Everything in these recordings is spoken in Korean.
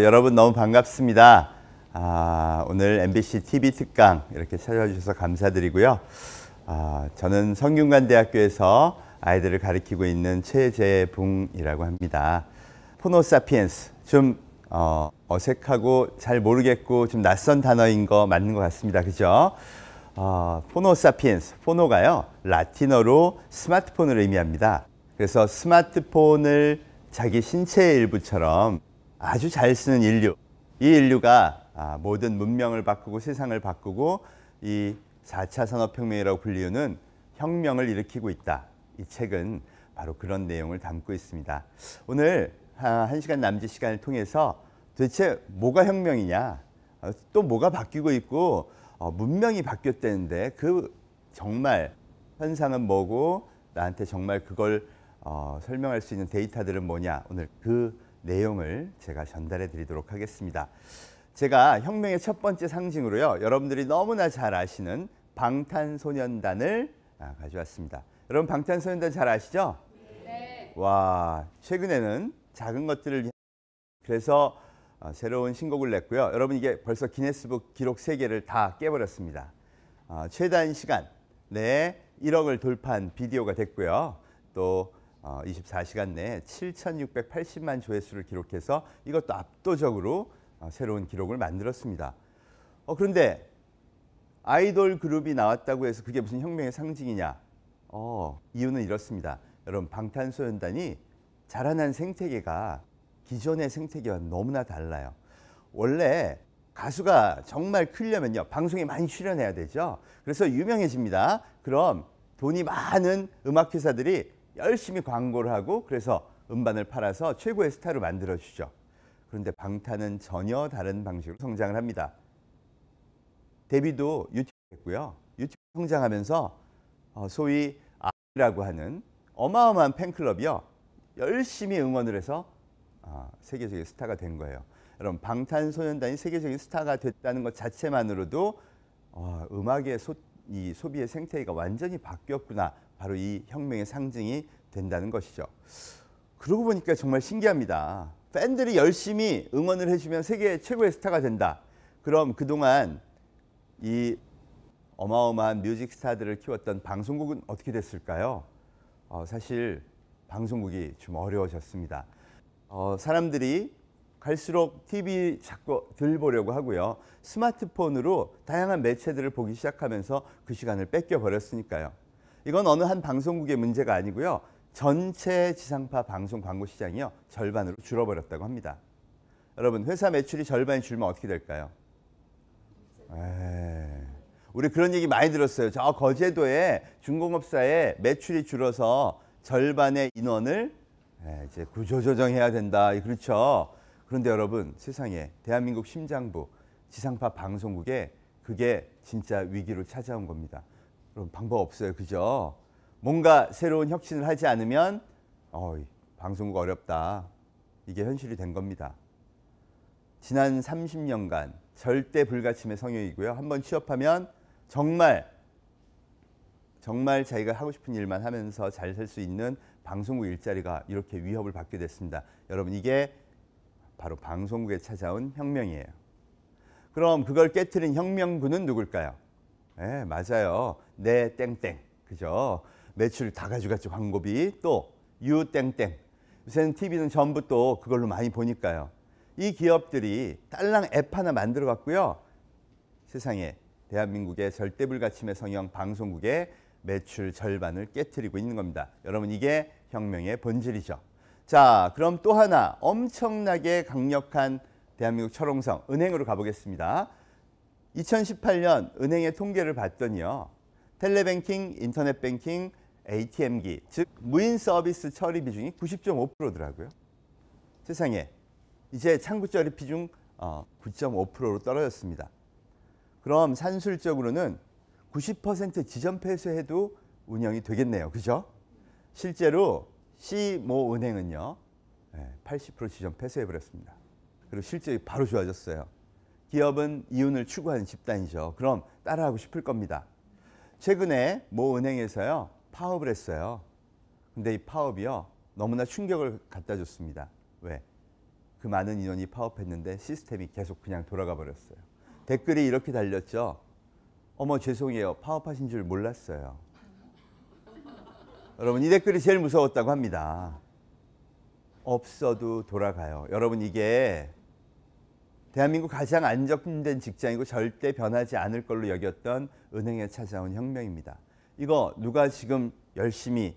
여러분 너무 반갑습니다. 오늘 MBC TV 특강 이렇게 찾아와 주셔서 감사드리고요. 저는 성균관대학교에서 아이들을 가르치고 있는 최재붕이라고 합니다. 호모사피엔스, 좀 어색하고 잘 모르겠고 좀 낯선 단어인 거 맞는 것 같습니다. 그죠? 호모사피엔스, 호모가요 라틴어로 스마트폰을 의미합니다. 그래서 스마트폰을 자기 신체의 일부처럼 아주 잘 쓰는 인류, 이 인류가 모든 문명을 바꾸고 세상을 바꾸고 이 4차 산업혁명이라고 불리우는 혁명을 일으키고 있다. 이 책은 바로 그런 내용을 담고 있습니다. 오늘 1시간 남짓 시간을 통해서 도대체 뭐가 혁명이냐, 또 뭐가 바뀌고 있고 문명이 바뀌었다는데 그 정말 현상은 뭐고 나한테 정말 그걸 설명할 수 있는 데이터들은 뭐냐, 오늘 그 내용을 제가 전달해 드리도록 하겠습니다. 제가 혁명의 첫 번째 상징으로요, 여러분들이 너무나 잘 아시는 방탄소년단을 가져왔습니다. 여러분 방탄소년단 잘 아시죠? 네. 와, 최근에는 작은 것들을 그래서 새로운 신곡을 냈고요. 여러분 이게 벌써 기네스북 기록 3개를 다 깨버렸습니다. 최단 시간 내에 1억을 돌파한 비디오가 됐고요. 또 24시간 내에 7,680만 조회수를 기록해서 이것도 압도적으로 새로운 기록을 만들었습니다. 그런데 아이돌 그룹이 나왔다고 해서 그게 무슨 혁명의 상징이냐? 이유는 이렇습니다. 여러분 방탄소년단이 자라난 생태계가 기존의 생태계와 너무나 달라요. 원래 가수가 정말 크려면요, 방송에 많이 출연해야 되죠. 그래서 유명해집니다. 그럼 돈이 많은 음악회사들이 열심히 광고를 하고 그래서 음반을 팔아서 최고의 스타로 만들어주죠. 그런데 방탄은 전혀 다른 방식으로 성장을 합니다. 데뷔도 유튜브 했고요. 유튜브 성장하면서 소위 아이라고 하는 어마어마한 팬클럽이요, 열심히 응원을 해서 세계적인 스타가 된 거예요. 여러분 방탄소년단이 세계적인 스타가 됐다는 것 자체만으로도 음악의 이 소비의 생태계가 완전히 바뀌었구나, 바로 이 혁명의 상징이 된다는 것이죠. 그러고 보니까 정말 신기합니다. 팬들이 열심히 응원을 해주면 세계 최고의 스타가 된다. 그럼 그동안 이 어마어마한 뮤직 스타들을 키웠던 방송국은 어떻게 됐을까요? 사실 방송국이 좀 어려워졌습니다. 사람들이 갈수록 TV 자꾸 덜 보려고 하고요. 스마트폰으로 다양한 매체들을 보기 시작하면서 그 시간을 뺏겨버렸으니까요. 이건 어느 한 방송국의 문제가 아니고요. 전체 지상파 방송 광고 시장이요, 절반으로 줄어버렸다고 합니다. 여러분 회사 매출이 절반이 줄면 어떻게 될까요? 우리 그런 얘기 많이 들었어요. 저 거제도에 중공업사의 매출이 줄어서 절반의 인원을 이제 구조조정해야 된다. 그렇죠. 그런데 여러분 세상에 대한민국 심장부 지상파 방송국에 그게 진짜 위기로 찾아온 겁니다. 여러분 방법 없어요. 그죠? 뭔가 새로운 혁신을 하지 않으면 방송국 어렵다. 이게 현실이 된 겁니다. 지난 30년간 절대 불가침의 성역이고요. 한번 취업하면 정말 자기가 하고 싶은 일만 하면서 잘 살 수 있는 방송국 일자리가 이렇게 위협을 받게 됐습니다. 여러분 이게 바로 방송국에 찾아온 혁명이에요. 그럼 그걸 깨트린 혁명군은 누굴까요? 네, 맞아요. 네 땡땡. 그죠? 매출 다 가져갔죠. 광고비. 또 유 땡땡. 요새는 TV는 전부 또 그걸로 많이 보니까요. 이 기업들이 딸랑 앱 하나 만들어 갖고요, 세상에 대한민국의 절대불가침의 성형 방송국의 매출 절반을 깨트리고 있는 겁니다. 여러분 이게 혁명의 본질이죠. 자, 그럼 또 하나 엄청나게 강력한 대한민국 철옹성 은행으로 가보겠습니다. 2018년 은행의 통계를 봤더니요, 텔레뱅킹, 인터넷 뱅킹, ATM기, 즉 무인 서비스 처리 비중이 90.5%더라고요. 세상에 이제 창구 처리 비중 9.5%로 떨어졌습니다. 그럼 산술적으로는 90% 지점 폐쇄해도 운영이 되겠네요. 그죠? 실제로 C모 은행은요 80% 지점 폐쇄해버렸습니다. 그리고 실적이 바로 좋아졌어요. 기업은 이윤을 추구하는 집단이죠. 그럼 따라하고 싶을 겁니다. 최근에 모 은행에서요 파업을 했어요. 근데 이 파업이요 너무나 충격을 갖다 줬습니다. 왜? 그 많은 인원이 파업했는데 시스템이 계속 그냥 돌아가 버렸어요. 댓글이 이렇게 달렸죠. 어머 죄송해요. 파업하신 줄 몰랐어요. 여러분 이 댓글이 제일 무서웠다고 합니다. 없어도 돌아가요. 여러분 이게 대한민국 가장 안정된 직장이고 절대 변하지 않을 걸로 여겼던 은행에 찾아온 혁명입니다. 이거 누가 지금 열심히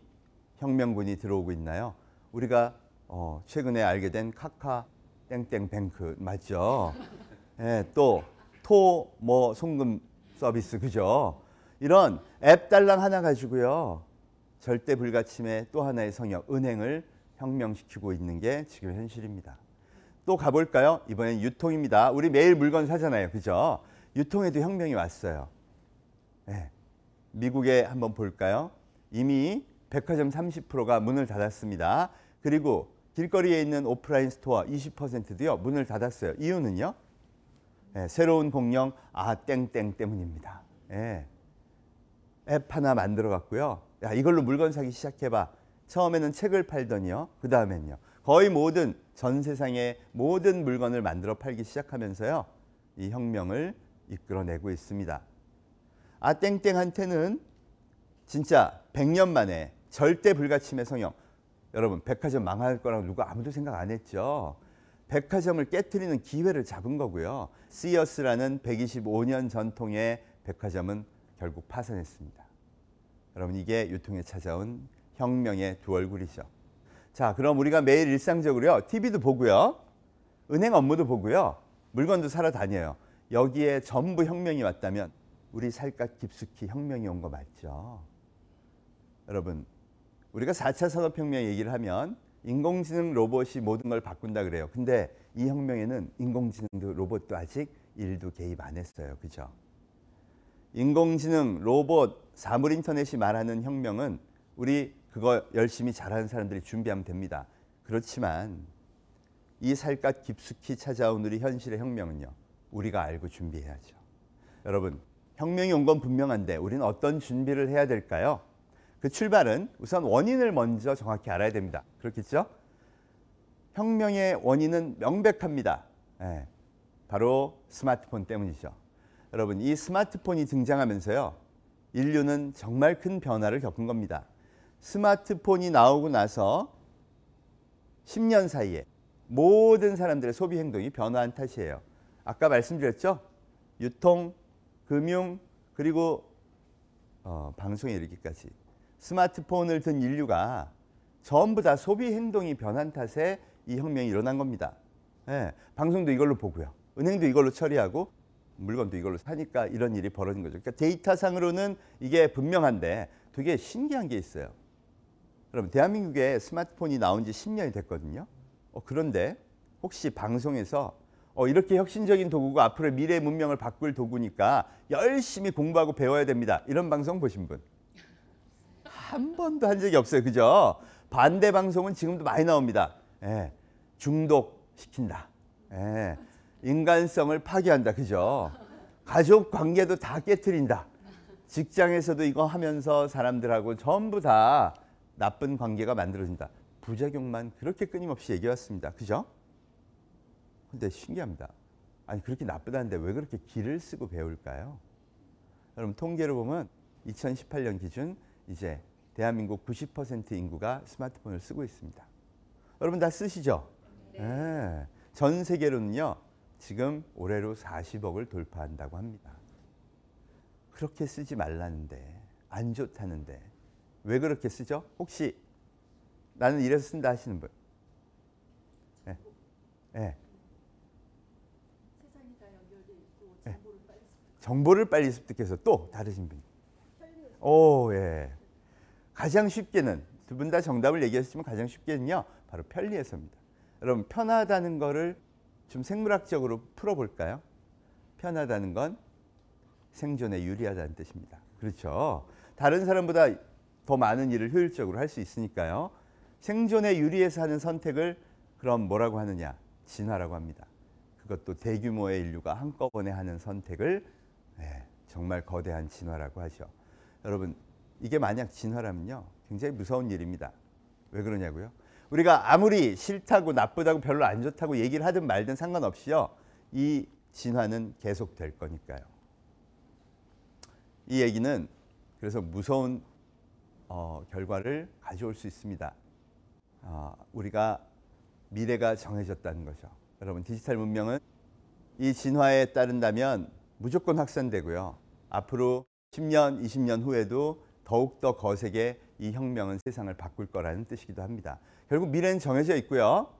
혁명군이 들어오고 있나요? 우리가 최근에 알게 된 카카 땡땡뱅크 맞죠? 예, 또 토 뭐 송금 서비스 그죠? 이런 앱 달랑 하나 가지고요. 절대 불가침의 또 하나의 성역 은행을 혁명시키고 있는 게 지금 현실입니다. 또 가볼까요? 이번엔 유통입니다. 우리 매일 물건 사잖아요. 그죠? 유통에도 혁명이 왔어요. 네. 미국에 한번 볼까요? 이미 백화점 30%가 문을 닫았습니다. 그리고 길거리에 있는 오프라인 스토어 20%도요. 문을 닫았어요. 이유는요? 네. 새로운 공룡 땡땡 때문입니다. 네. 앱 하나 만들어 갖고요. 야, 이걸로 물건 사기 시작해봐. 처음에는 책을 팔더니요. 그 다음엔요. 거의 모든 전 세상의 모든 물건을 만들어 팔기 시작하면서요. 이 혁명을 이끌어내고 있습니다. 땡땡한테는 진짜 100년 만에 절대 불가침의 성형. 여러분 백화점 망할 거라고 누가 아무도 생각 안 했죠. 백화점을 깨트리는 기회를 잡은 거고요. 시어스라는 125년 전통의 백화점은 결국 파산했습니다. 여러분 이게 유통에 찾아온 혁명의 두 얼굴이죠. 자, 그럼 우리가 매일 일상적으로요. TV도 보고요. 은행 업무도 보고요. 물건도 사러 다녀요. 여기에 전부 혁명이 왔다면 우리 살갗 깊숙이 혁명이 온 거 맞죠? 여러분, 우리가 4차 산업혁명 얘기를 하면 인공지능 로봇이 모든 걸 바꾼다 그래요. 근데 이 혁명에는 인공지능도 로봇도 아직 일도 개입 안 했어요. 그죠? 인공지능, 로봇, 사물인터넷이 말하는 혁명은 우리 그거 열심히 잘하는 사람들이 준비하면 됩니다. 그렇지만 이 살갗 깊숙이 찾아온 우리 현실의 혁명은요. 우리가 알고 준비해야죠. 여러분, 혁명이 온 건 분명한데 우리는 어떤 준비를 해야 될까요? 그 출발은 우선 원인을 먼저 정확히 알아야 됩니다. 그렇겠죠? 혁명의 원인은 명백합니다. 네, 바로 스마트폰 때문이죠. 여러분, 이 스마트폰이 등장하면서요. 인류는 정말 큰 변화를 겪은 겁니다. 스마트폰이 나오고 나서 10년 사이에 모든 사람들의 소비 행동이 변화한 탓이에요. 아까 말씀드렸죠? 유통, 금융, 그리고 방송에 이르기까지 스마트폰을 든 인류가 전부 다 소비 행동이 변한 탓에 이 혁명이 일어난 겁니다. 네, 방송도 이걸로 보고요. 은행도 이걸로 처리하고 물건도 이걸로 사니까 이런 일이 벌어진 거죠. 그러니까 데이터상으로는 이게 분명한데 되게 신기한 게 있어요. 여러분, 대한민국에 스마트폰이 나온 지 10년이 됐거든요. 그런데 혹시 방송에서 이렇게 혁신적인 도구고 앞으로 미래의 문명을 바꿀 도구니까 열심히 공부하고 배워야 됩니다. 이런 방송 보신 분? 한 번도 한 적이 없어요. 그죠? 반대 방송은 지금도 많이 나옵니다. 예, 중독시킨다. 예, 인간성을 파괴한다. 그죠? 가족 관계도 다 깨트린다. 직장에서도 이거 하면서 사람들하고 전부 다 나쁜 관계가 만들어진다. 부작용만 그렇게 끊임없이 얘기해왔습니다. 그죠? 근데 신기합니다. 아니 그렇게 나쁘다는데 왜 그렇게 기를 쓰고 배울까요? 여러분 통계를 보면 2018년 기준 이제 대한민국 90% 인구가 스마트폰을 쓰고 있습니다. 여러분 다 쓰시죠? 네. 네. 전 세계로는요. 지금 올해로 40억을 돌파한다고 합니다. 그렇게 쓰지 말라는데 안 좋다는데 왜 그렇게 쓰죠? 혹시 나는 이래서 쓴다 하시는 분? 네. 네. 세상이 다 연결돼 있고 정보를 빨리 습득. 정보를 빨리 습득해서 또 다르신 분. 오, 예. 가장 쉽게는 두 분 다 정답을 얘기하셨지만 가장 쉽게는요. 바로 편리해서입니다. 여러분 편하다는 거를 좀 생물학적으로 풀어볼까요? 편하다는 건 생존에 유리하다는 뜻입니다. 그렇죠. 다른 사람보다 더 많은 일을 효율적으로 할 수 있으니까요. 생존에 유리해서 하는 선택을 그럼 뭐라고 하느냐? 진화라고 합니다. 그것도 대규모의 인류가 한꺼번에 하는 선택을 정말 거대한 진화라고 하죠. 여러분 이게 만약 진화라면요. 굉장히 무서운 일입니다. 왜 그러냐고요? 우리가 아무리 싫다고 나쁘다고 별로 안 좋다고 얘기를 하든 말든 상관없이요. 이 진화는 계속될 거니까요. 이 얘기는 그래서 무서운 결과를 가져올 수 있습니다. 우리가 미래가 정해졌다는 거죠. 여러분, 디지털 문명은 이 진화에 따른다면 무조건 확산되고요. 앞으로 10년, 20년 후에도 더욱더 거세게 이 혁명은 세상을 바꿀 거라는 뜻이기도 합니다. 결국 미래는 정해져 있고요.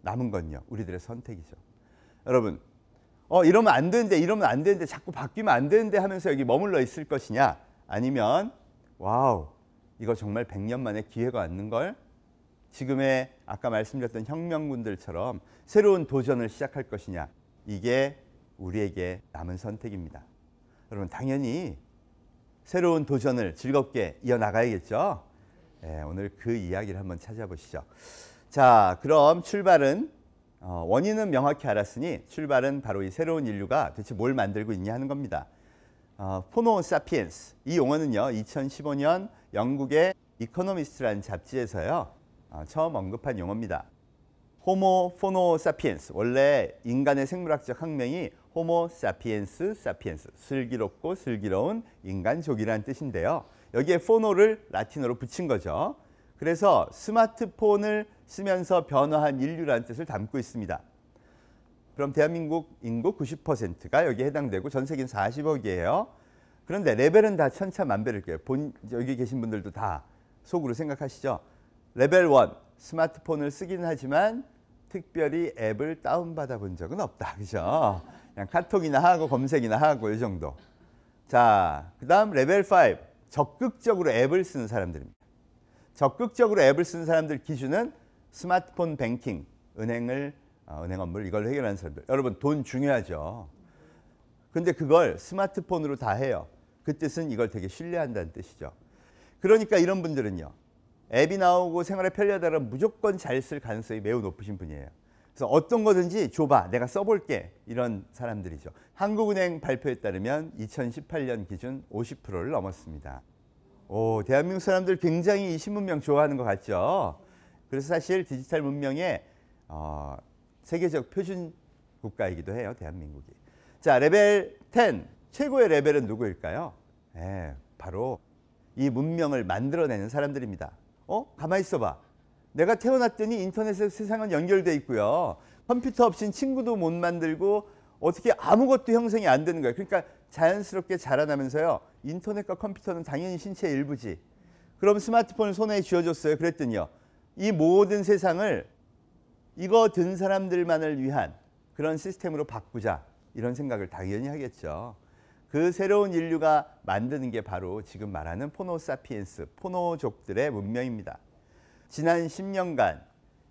남은 건요, 우리들의 선택이죠. 여러분, 이러면 안 되는데, 이러면 안 되는데, 자꾸 바뀌면 안 되는데 하면서 여기 머물러 있을 것이냐? 아니면 와우, 이거 정말 100년 만에 기회가 왔는걸? 지금의 아까 말씀드렸던 혁명군들처럼 새로운 도전을 시작할 것이냐? 이게 우리에게 남은 선택입니다. 여러분, 당연히 새로운 도전을 즐겁게 이어나가야겠죠? 네, 오늘 그 이야기를 한번 찾아보시죠. 자, 그럼 출발은 원인은 명확히 알았으니 출발은 바로 이 새로운 인류가 도대체 뭘 만들고 있냐 하는 겁니다. 호모 사피엔스, 이 용어는요 2015년 영국의 이코노미스트라는 잡지에서요 처음 언급한 용어입니다. 호모 사피엔스, 원래 인간의 생물학적 학명이 호모 사피엔스 사피엔스, 슬기롭고 슬기로운 인간족이라는 뜻인데요. 여기에 포노를 라틴어로 붙인 거죠. 그래서 스마트폰을 쓰면서 변화한 인류라는 뜻을 담고 있습니다. 그럼 대한민국 인구 90%가 여기에 해당되고 전 세계는 40억이에요. 그런데 레벨은 다 천차만별일 거예요. 여기 계신 분들도 다 속으로 생각하시죠. 레벨 1, 스마트폰을 쓰긴 하지만 특별히 앱을 다운받아 본 적은 없다. 그죠? 그냥 카톡이나 하고 검색이나 하고 이 정도. 자, 그 다음 레벨 5, 적극적으로 앱을 쓰는 사람들입니다. 적극적으로 앱을 쓰는 사람들 기준은 스마트폰 뱅킹, 은행 업무를 이걸로 해결하는 사람들. 여러분, 돈 중요하죠. 근데 그걸 스마트폰으로 다 해요. 그 뜻은 이걸 되게 신뢰한다는 뜻이죠. 그러니까 이런 분들은요, 앱이 나오고 생활에 편리하다면 무조건 잘 쓸 가능성이 매우 높으신 분이에요. 그래서 어떤 거든지 줘봐, 내가 써볼게, 이런 사람들이죠. 한국은행 발표에 따르면 2018년 기준 50%를 넘었습니다. 대한민국 사람들 굉장히 이 신문명 좋아하는 것 같죠. 그래서 사실 디지털 문명의 세계적 표준 국가이기도 해요, 대한민국이. 자, 레벨 10, 최고의 레벨은 누구일까요? 바로 이 문명을 만들어내는 사람들입니다. 가만히 있어봐. 내가 태어났더니 인터넷에 세상은 연결돼 있고요. 컴퓨터 없이는 친구도 못 만들고 어떻게 아무것도 형성이 안 되는 거예요. 그러니까 자연스럽게 자라나면서요, 인터넷과 컴퓨터는 당연히 신체의 일부지. 그럼 스마트폰을 손에 쥐어줬어요. 그랬더니요, 이 모든 세상을 이거 든 사람들만을 위한 그런 시스템으로 바꾸자, 이런 생각을 당연히 하겠죠. 그 새로운 인류가 만드는 게 바로 지금 말하는 포노 사피엔스, 포노족들의 문명입니다. 지난 10년간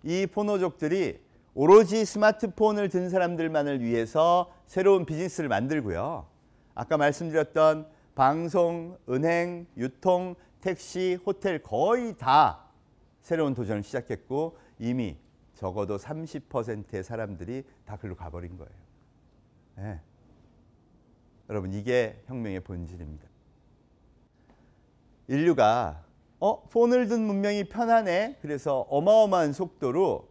이 포노족들이 오로지 스마트폰을 든 사람들만을 위해서 새로운 비즈니스를 만들고요. 아까 말씀드렸던 방송, 은행, 유통, 택시, 호텔 거의 다 새로운 도전을 시작했고 이미 적어도 30%의 사람들이 다 글로 가버린 거예요. 네. 여러분, 이게 혁명의 본질입니다. 인류가 폰을 든 문명이 편하네. 그래서 어마어마한 속도로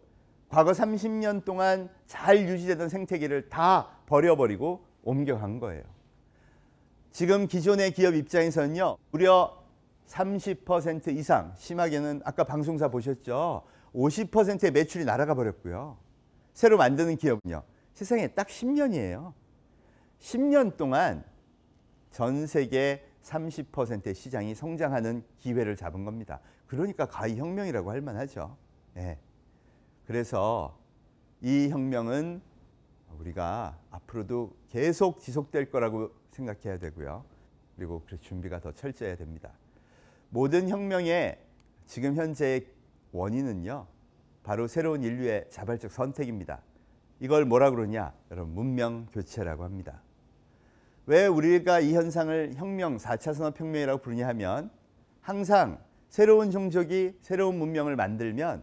과거 30년 동안 잘 유지되던 생태계를 다 버려버리고 옮겨간 거예요. 지금 기존의 기업 입장에서는요, 무려 30% 이상, 심하게는 아까 방송사 보셨죠? 50%의 매출이 날아가 버렸고요. 새로 만드는 기업은요, 세상에 딱 10년이에요. 10년 동안 전 세계 30%의 시장이 성장하는 기회를 잡은 겁니다. 그러니까 가히 혁명이라고 할 만하죠. 네. 그래서 이 혁명은 우리가 앞으로도 계속 지속될 거라고 생각해야 되고요. 그리고 그 준비가 더 철저해야 됩니다. 모든 혁명의 지금 현재의 원인은요, 바로 새로운 인류의 자발적 선택입니다. 이걸 뭐라 그러냐? 여러분, 문명 교체라고 합니다. 왜 우리가 이 현상을 혁명, 4차 산업혁명이라고 부르냐 하면 항상 새로운 종족이 새로운 문명을 만들면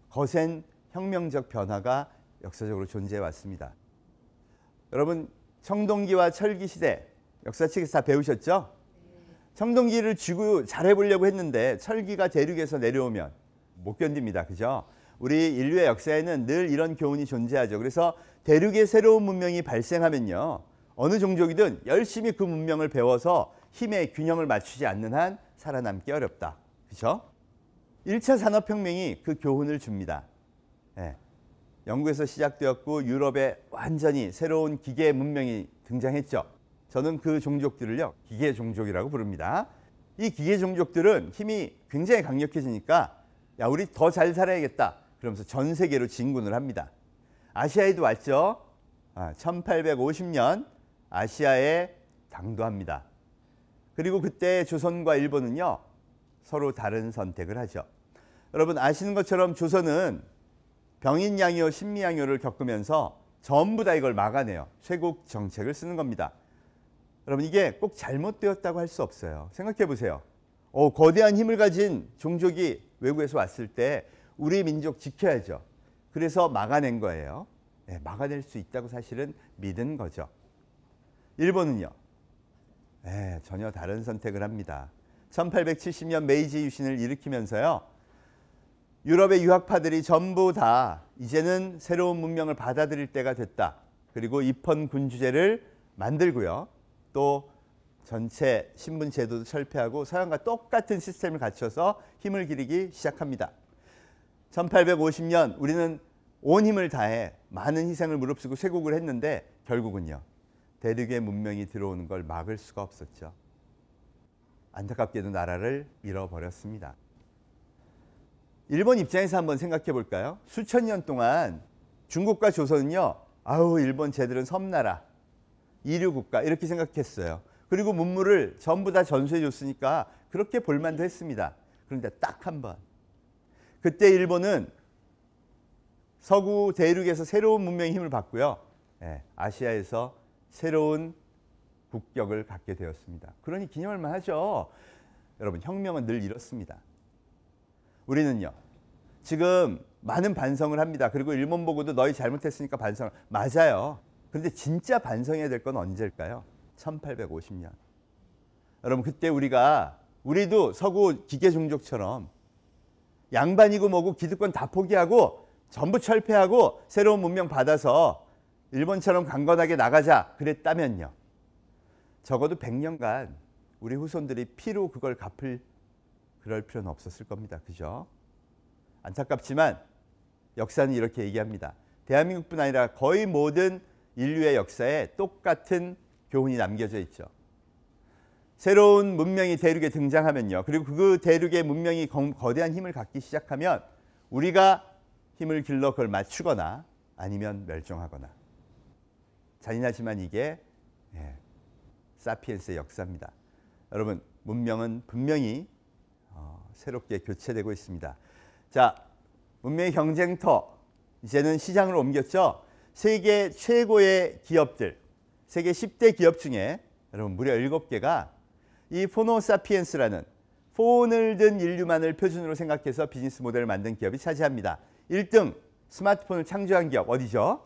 거센 혁명적 변화가 역사적으로 존재해 왔습니다. 여러분, 청동기와 철기 시대 역사책에서 다 배우셨죠? 청동기를 쥐고 잘해보려고 했는데 철기가 대륙에서 내려오면 못 견딥니다. 그죠? 우리 인류의 역사에는 늘 이런 교훈이 존재하죠. 그래서 대륙의 새로운 문명이 발생하면요, 어느 종족이든 열심히 그 문명을 배워서 힘의 균형을 맞추지 않는 한 살아남기 어렵다. 그렇죠? 1차 산업혁명이 그 교훈을 줍니다. 예. 영국에서 시작되었고 유럽에 완전히 새로운 기계 문명이 등장했죠. 저는 그 종족들을요, 기계 종족이라고 부릅니다. 이 기계 종족들은 힘이 굉장히 강력해지니까 야, 우리 더 잘 살아야겠다. 그러면서 전 세계로 진군을 합니다. 아시아에도 왔죠. 1850년 아시아에 당도합니다. 그리고 그때 조선과 일본은요, 서로 다른 선택을 하죠. 여러분 아시는 것처럼 조선은 병인양요, 신미양요를 겪으면서 전부 다 이걸 막아내요. 쇄국 정책을 쓰는 겁니다. 여러분 이게 꼭 잘못되었다고 할 수 없어요. 생각해 보세요. 거대한 힘을 가진 종족이 외국에서 왔을 때 우리 민족 지켜야죠. 그래서 막아낸 거예요. 네, 막아낼 수 있다고 사실은 믿은 거죠. 일본은요, 네, 전혀 다른 선택을 합니다. 1870년 메이지 유신을 일으키면서요, 유럽의 유학파들이 전부 다 이제는 새로운 문명을 받아들일 때가 됐다. 그리고 입헌 군주제를 만들고요. 또 전체 신분 제도도 철폐하고 서양과 똑같은 시스템을 갖춰서 힘을 기르기 시작합니다. 1850년 우리는 온 힘을 다해 많은 희생을 무릅쓰고 쇄국을 했는데 결국은요, 대륙의 문명이 들어오는 걸 막을 수가 없었죠. 안타깝게도 나라를 잃어버렸습니다. 일본 입장에서 한번 생각해 볼까요? 수천 년 동안 중국과 조선은요, 아우 일본 쟤들은 섬나라, 이류국가 이렇게 생각했어요. 그리고 문물을 전부 다 전수해 줬으니까 그렇게 볼만도 했습니다. 그런데 딱 한 번, 그때 일본은 서구 대륙에서 새로운 문명의 힘을 받고요, 아시아에서 새로운 국격을 갖게 되었습니다. 그러니 기념할 만하죠. 여러분 혁명은 늘 이렇습니다. 우리는요, 지금 많은 반성을 합니다. 그리고 일본 보고도 너희 잘못했으니까 반성을. 맞아요. 그런데 진짜 반성해야 될 건 언제일까요? 1850년. 여러분 그때 우리도 서구 기계 종족처럼 양반이고 뭐고 기득권 다 포기하고 전부 철폐하고 새로운 문명 받아서 일본처럼 강건하게 나가자 그랬다면요, 적어도 100년간 우리 후손들이 피로 그걸 그럴 필요는 없었을 겁니다. 그죠? 안타깝지만 역사는 이렇게 얘기합니다. 대한민국뿐 아니라 거의 모든 인류의 역사에 똑같은 교훈이 남겨져 있죠. 새로운 문명이 대륙에 등장하면요, 그리고 그 대륙의 문명이 거대한 힘을 갖기 시작하면 우리가 힘을 길러 그걸 맞추거나 아니면 멸종하거나. 잔인하지만 이게 사피엔스의 역사입니다. 여러분 문명은 분명히 새롭게 교체되고 있습니다. 자, 문명의 경쟁터 이제는 시장으로 옮겼죠. 세계 최고의 기업들, 세계 10대 기업 중에 여러분 무려 7개가 이 포노사피엔스라는 폰을 든 인류만을 표준으로 생각해서 비즈니스 모델을 만든 기업이 차지합니다. 1등 스마트폰을 창조한 기업 어디죠?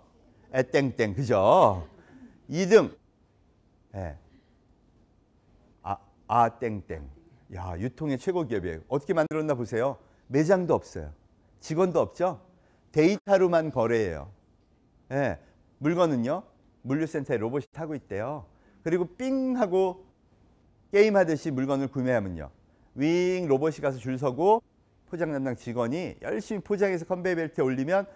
땡땡, 그죠? 2등 땡땡. 야, 유통의 최고 기업이에요. 어떻게 만들었나 보세요. 매장도 없어요. 직원도 없죠. 데이터로만 거래해요. 물건은요, 물류센터에 로봇이 타고 있대요. 그리고 삥 하고 게임하듯이 물건을 구매하면요, 윙 로봇이 가서 줄 서고 포장 담당 직원이 열심히 포장해서 컨베이어 벨트에 올리면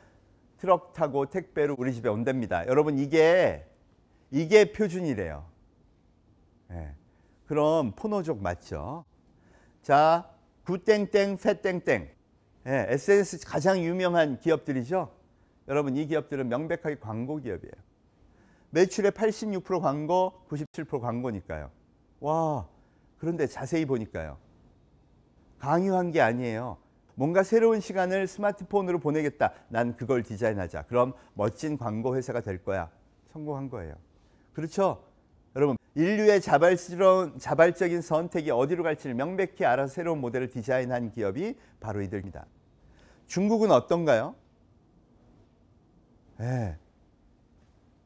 트럭 타고 택배로 우리 집에 온답니다. 여러분 이게 표준이래요. 그럼 포노족 맞죠? 자, 구땡땡, 패땡땡. SNS 가장 유명한 기업들이죠. 여러분 이 기업들은 명백하게 광고 기업이에요. 매출의 86% 광고, 97% 광고니까요. 와, 그런데 자세히 보니까요, 강요한 게 아니에요. 뭔가 새로운 시간을 스마트폰으로 보내겠다. 난 그걸 디자인하자. 그럼 멋진 광고 회사가 될 거야. 성공한 거예요. 그렇죠? 여러분 인류의 자발적인 선택이 어디로 갈지를 명백히 알아서 새로운 모델을 디자인한 기업이 바로 이들입니다. 중국은 어떤가요?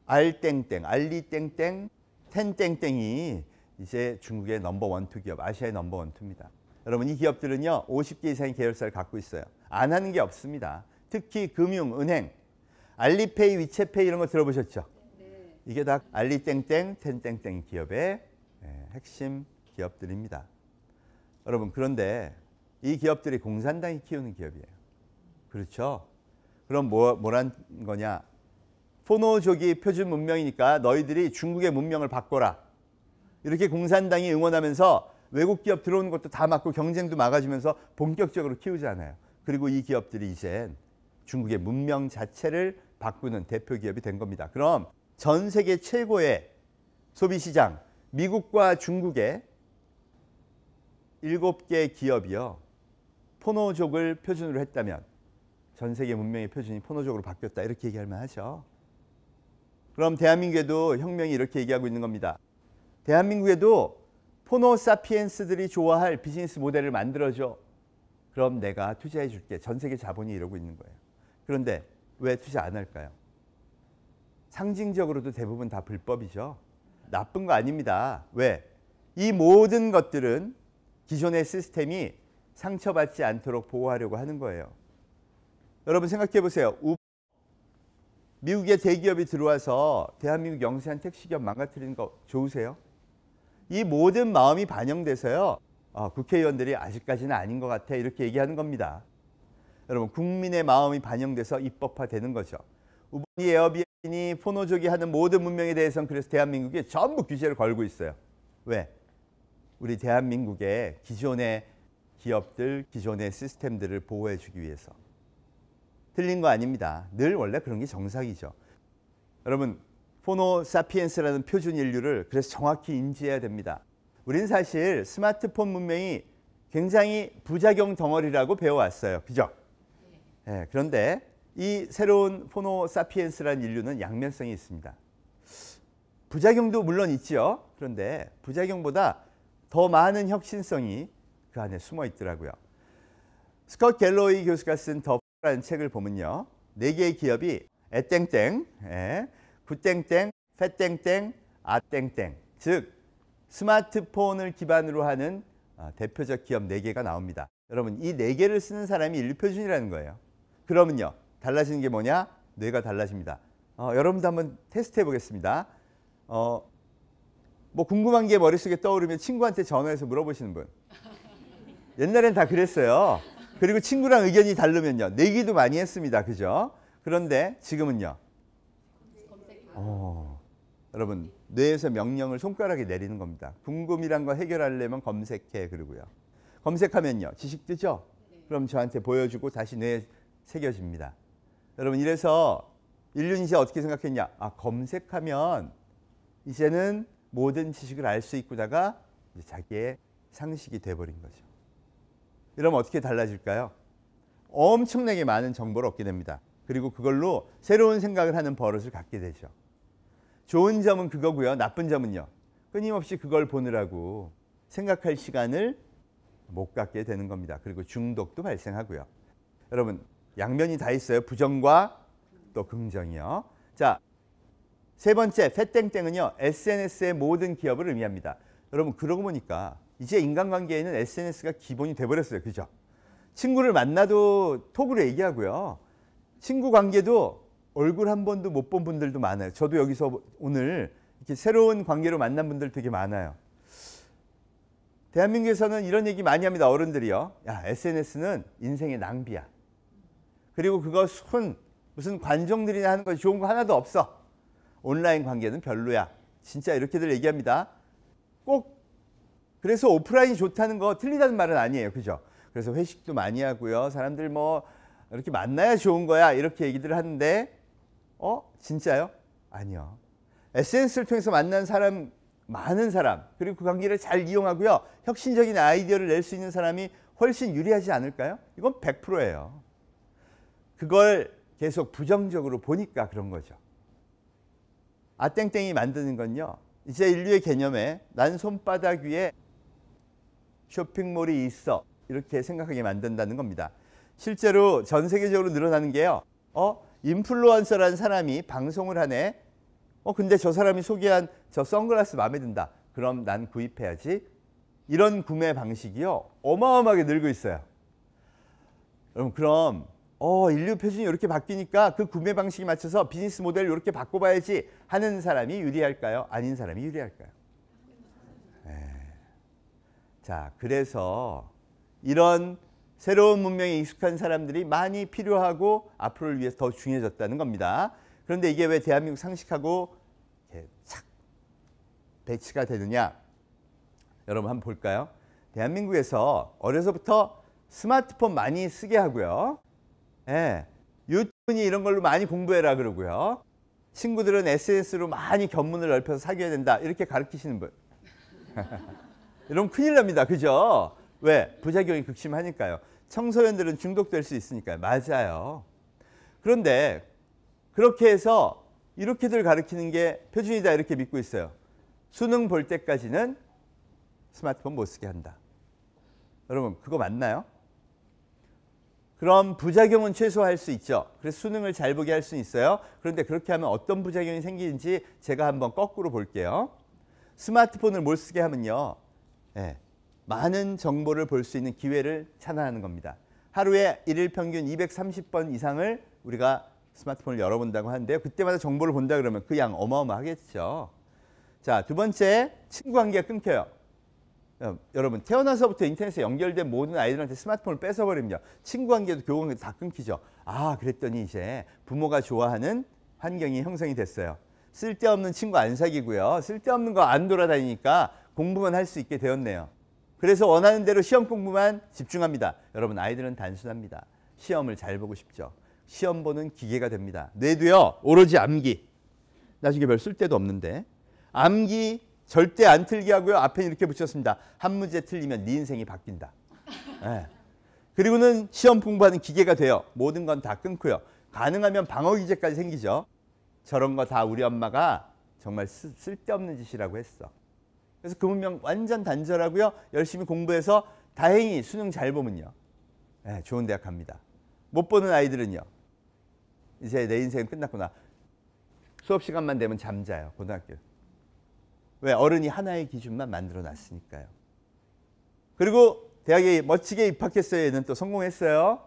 알땡땡, 알리땡땡, 텐땡땡이 이제 중국의 넘버 1, 2 기업, 아시아의 넘버 1, 2입니다. 여러분 이 기업들은요 50개 이상의 계열사를 갖고 있어요. 안 하는 게 없습니다. 특히 금융, 은행, 알리페이, 위챗페이 이런 거 들어보셨죠? 네. 이게 다 알리땡땡, 텐땡땡 기업의 핵심 기업들입니다. 여러분, 그런데 이 기업들이 공산당이 키우는 기업이에요. 그렇죠? 그럼 뭐란 거냐? 포노족이 표준 문명이니까 너희들이 중국의 문명을 바꿔라. 이렇게 공산당이 응원하면서 외국 기업 들어오는 것도 다 막고 경쟁도 막아주면서 본격적으로 키우잖아요. 그리고 이 기업들이 이제 중국의 문명 자체를 바꾸는 대표 기업이 된 겁니다. 그럼 전 세계 최고의 소비시장, 미국과 중국의 7개 기업이요. 포노족을 표준으로 했다면 전 세계 문명의 표준이 포노족으로 바뀌었다. 이렇게 얘기할 만하죠. 그럼 대한민국에도 혁명이 이렇게 얘기하고 있는 겁니다. 대한민국에도 포노사피엔스들이 좋아할 비즈니스 모델을 만들어줘. 그럼 내가 투자해 줄게. 전 세계 자본이 이러고 있는 거예요. 그런데 왜 투자 안 할까요? 상징적으로도 대부분 다 불법이죠. 나쁜 거 아닙니다. 왜? 이 모든 것들은 기존의 시스템이 상처받지 않도록 보호하려고 하는 거예요. 여러분 생각해 보세요. 미국의 대기업이 들어와서 대한민국 영세한 택시기업 망가뜨리는 거 좋으세요? 이 모든 마음이 반영돼서요. 국회의원들이 아직까지는 아닌 것 같아 이렇게 얘기하는 겁니다. 여러분 국민의 마음이 반영돼서 입법화되는 거죠. 우버니, 에어비앤비, 포노족이 하는 모든 문명에 대해서는 그래서 대한민국이 전부 규제를 걸고 있어요. 왜? 우리 대한민국의 기존의 기업들, 기존의 시스템들을 보호해 주기 위해서. 틀린 거 아닙니다. 늘 원래 그런 게 정상이죠. 여러분 포노사피엔스라는 표준 인류를 그래서 정확히 인지해야 됩니다. 우린 사실 스마트폰 문명이 굉장히 부작용 덩어리라고 배워왔어요. 그죠? 네, 그런데 이 새로운 포노사피엔스라는 인류는 양면성이 있습니다. 부작용도 물론 있죠. 그런데 부작용보다 더 많은 혁신성이 그 안에 숨어 있더라고요. 스콧 갤로이 교수가 쓴 더 라는 책을 보면요. 4개의 기업이 애땡땡, 굿땡땡, 패땡땡, 아땡땡, 즉 스마트폰을 기반으로 하는 대표적 기업 4개가 나옵니다. 여러분 이 4개를 쓰는 사람이 인류 표준이라는 거예요. 그러면요. 달라지는 게 뭐냐? 뇌가 달라집니다. 여러분도 한번 테스트 해보겠습니다. 뭐 궁금한 게 머릿속에 떠오르면 친구한테 전화해서 물어보시는 분. 옛날엔 다 그랬어요. 그리고 친구랑 의견이 다르면요. 내기도 많이 했습니다. 그죠? 그런데 지금은요. 여러분 뇌에서 명령을 손가락에 내리는 겁니다. 궁금이란 거 해결하려면 검색해 그러고요. 검색하면요. 지식 뜨죠? 그럼 저한테 보여주고 다시 뇌에 새겨집니다. 여러분 이래서 인류는 이제 어떻게 생각했냐? 검색하면 이제는 모든 지식을 알 수 있구나가 이제 자기의 상식이 돼버린 거죠. 이러면 어떻게 달라질까요? 엄청나게 많은 정보를 얻게 됩니다. 그리고 그걸로 새로운 생각을 하는 버릇을 갖게 되죠. 좋은 점은 그거고요. 나쁜 점은요. 끊임없이 그걸 보느라고 생각할 시간을 못 갖게 되는 겁니다. 그리고 중독도 발생하고요. 여러분 양면이 다 있어요. 부정과 또 긍정이요. 자, 세 번째 패땡땡은요. SNS의 모든 기업을 의미합니다. 여러분 그러고 보니까 이제 인간관계에는 SNS가 기본이 돼버렸어요. 그죠? 친구를 만나도 톡으로 얘기하고요. 친구 관계도 얼굴 한 번도 못 본 분들도 많아요. 저도 여기서 오늘 이렇게 새로운 관계로 만난 분들 되게 많아요. 대한민국에서는 이런 얘기 많이 합니다. 어른들이요. 야, SNS는 인생의 낭비야. 그리고 그것은 무슨 관종들이나 하는 것이 좋은 거 하나도 없어. 온라인 관계는 별로야. 진짜 이렇게들 얘기합니다. 꼭 그래서 오프라인이 좋다는 거 틀리다는 말은 아니에요. 그죠? 그래서 회식도 많이 하고요. 사람들 뭐 이렇게 만나야 좋은 거야. 이렇게 얘기들 하는데 진짜요? 아니요. SNS를 통해서 만난 사람, 많은 사람, 그리고 그 관계를 잘 이용하고요. 혁신적인 아이디어를 낼 수 있는 사람이 훨씬 유리하지 않을까요? 이건 100%예요. 그걸 계속 부정적으로 보니까 그런 거죠. 아땡땡이 만드는 건요. 이제 인류의 개념에 난 손바닥 위에 쇼핑몰이 있어. 이렇게 생각하게 만든다는 겁니다. 실제로 전 세계적으로 늘어나는 게요. 인플루언서라는 사람이 방송을 하네. 근데 저 사람이 소개한 저 선글라스 마음에 든다. 그럼 난 구입해야지. 이런 구매 방식이요. 어마어마하게 늘고 있어요. 여러분 그럼 인류 표준이 이렇게 바뀌니까 그 구매 방식에 맞춰서 비즈니스 모델을 이렇게 바꿔봐야지 하는 사람이 유리할까요? 아닌 사람이 유리할까요? 자, 그래서 이런 새로운 문명에 익숙한 사람들이 많이 필요하고 앞으로를 위해서 더 중요해졌다는 겁니다. 그런데 이게 왜 대한민국 상식하고 이렇게 착 배치가 되느냐? 여러분 한번 볼까요? 대한민국에서 어려서부터 스마트폰 많이 쓰게 하고요. 유튜브니 이런 걸로 많이 공부해라 그러고요. 친구들은 SNS로 많이 견문을 넓혀서 사귀어야 된다. 이렇게 가르치시는 분. 이러면 큰일 납니다. 그죠? 왜? 부작용이 극심하니까요. 청소년들은 중독될 수 있으니까요. 맞아요. 그런데 그렇게 해서 이렇게들 가르치는 게 표준이다 이렇게 믿고 있어요. 수능 볼 때까지는 스마트폰 못 쓰게 한다. 여러분 그거 맞나요? 그럼 부작용은 최소화할 수 있죠. 그래서 수능을 잘 보게 할 수는 있어요. 그런데 그렇게 하면 어떤 부작용이 생기는지 제가 한번 거꾸로 볼게요. 스마트폰을 못 쓰게 하면요. 많은 정보를 볼 수 있는 기회를 차단하는 겁니다. 하루에 일일 평균 230번 이상을 우리가 스마트폰을 열어본다고 하는데요. 그때마다 정보를 본다 그러면 그 양 어마어마하겠죠. 자, 두 번째, 친구 관계가 끊겨요. 여러분 태어나서부터 인터넷에 연결된 모든 아이들한테 스마트폰을 뺏어버리면요. 친구 관계도 교우 관계도 다 끊기죠. 아, 그랬더니 이제 부모가 좋아하는 환경이 형성이 됐어요. 쓸데없는 친구 안 사귀고요. 쓸데없는 거 안 돌아다니니까 공부만 할 수 있게 되었네요. 그래서 원하는 대로 시험 공부만 집중합니다. 여러분 아이들은 단순합니다. 시험을 잘 보고 싶죠. 시험 보는 기계가 됩니다. 뇌도요. 오로지 암기. 나중에 별 쓸데도 없는데. 암기 절대 안 틀게 하고요. 앞에 이렇게 붙였습니다. 한 문제 틀리면 네 인생이 바뀐다. 그리고는 시험 공부하는 기계가 돼요. 모든 건 다 끊고요. 가능하면 방어 기제까지 생기죠. 저런 거 다 우리 엄마가 정말 쓸데없는 짓이라고 했어. 그래서 그 문명 완전 단절하고요. 열심히 공부해서 다행히 수능 잘 보면요. 좋은 대학 갑니다. 못 보는 아이들은요. 이제 내 인생은 끝났구나. 수업 시간만 되면 잠자요. 고등학교. 왜? 어른이 하나의 기준만 만들어 놨으니까요. 그리고 대학에 멋지게 입학했어요. 얘는 또 성공했어요.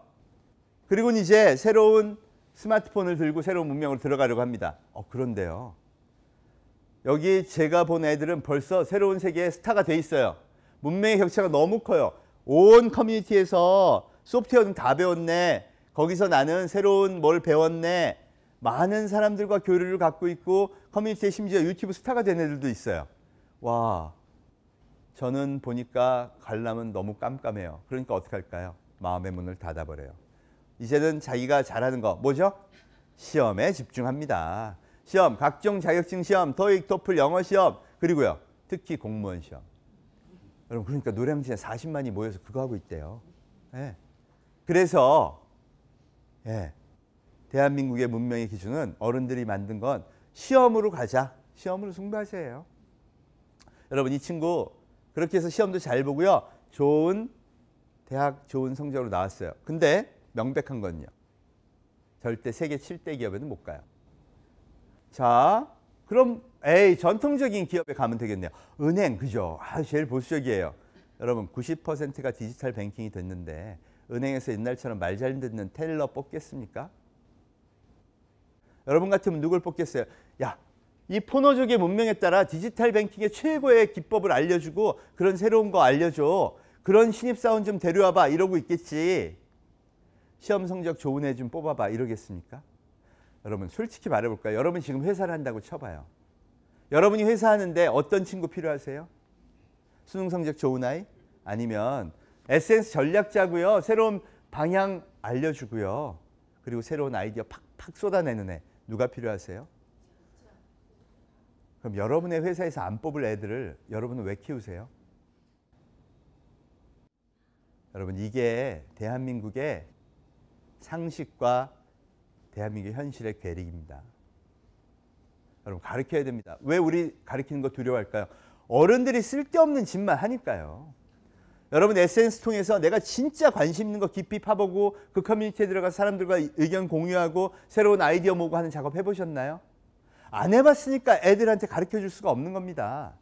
그리고는 이제 새로운 스마트폰을 들고 새로운 문명으로 들어가려고 합니다. 그런데요. 여기 제가 본 애들은 벌써 새로운 세계의 스타가 돼 있어요. 문명의 격차가 너무 커요. 온 커뮤니티에서 소프트웨어는 다 배웠네. 거기서 나는 새로운 뭘 배웠네. 많은 사람들과 교류를 갖고 있고 커뮤니티에 심지어 유튜브 스타가 된 애들도 있어요. 와, 저는 보니까 관람은 너무 깜깜해요. 그러니까 어떻게 할까요? 마음의 문을 닫아버려요. 이제는 자기가 잘하는 거 뭐죠? 시험에 집중합니다. 시험, 각종 자격증 시험, 토익, 토플, 영어 시험, 그리고요. 특히 공무원 시험. 여러분 그러니까 노량진에 40만이 모여서 그거 하고 있대요. 그래서 대한민국의 문명의 기준은 어른들이 만든 건 시험으로 가자. 시험으로 승부하세요. 여러분 이 친구 그렇게 해서 시험도 잘 보고요. 좋은 대학 좋은 성적으로 나왔어요. 근데 명백한 건요. 절대 세계 7대 기업에는 못 가요. 자, 그럼 전통적인 기업에 가면 되겠네요. 은행, 그죠? 제일 보수적이에요. 여러분 90%가 디지털 뱅킹이 됐는데 은행에서 옛날처럼 말 잘 듣는 텔러 뽑겠습니까? 여러분 같으면 누굴 뽑겠어요? 야, 이 포노족의 문명에 따라 디지털 뱅킹의 최고의 기법을 알려주고 그런 새로운 거 알려줘. 그런 신입사원 좀 데려와봐. 이러고 있겠지. 시험 성적 좋은 애 좀 뽑아봐. 이러겠습니까? 여러분 솔직히 말해볼까요? 여러분 지금 회사를 한다고 쳐봐요. 여러분이 회사 하는데 어떤 친구 필요하세요? 수능 성적 좋은 아이? 아니면 SNS 전략자고요. 새로운 방향 알려주고요. 그리고 새로운 아이디어 팍팍 쏟아내는 애. 누가 필요하세요? 그럼 여러분의 회사에서 안 뽑을 애들을 여러분은 왜 키우세요? 여러분 이게 대한민국의 상식과 대한민국의 현실의 괴리입니다. 여러분 가르쳐야 됩니다. 왜 우리 가르치는 거 두려워할까요? 어른들이 쓸데없는 짓만 하니까요. 여러분 SNS 통해서 내가 진짜 관심 있는 거 깊이 파보고 그 커뮤니티에 들어가서 사람들과 의견 공유하고 새로운 아이디어 모으고 하는 작업 해보셨나요? 안 해봤으니까 애들한테 가르쳐줄 수가 없는 겁니다.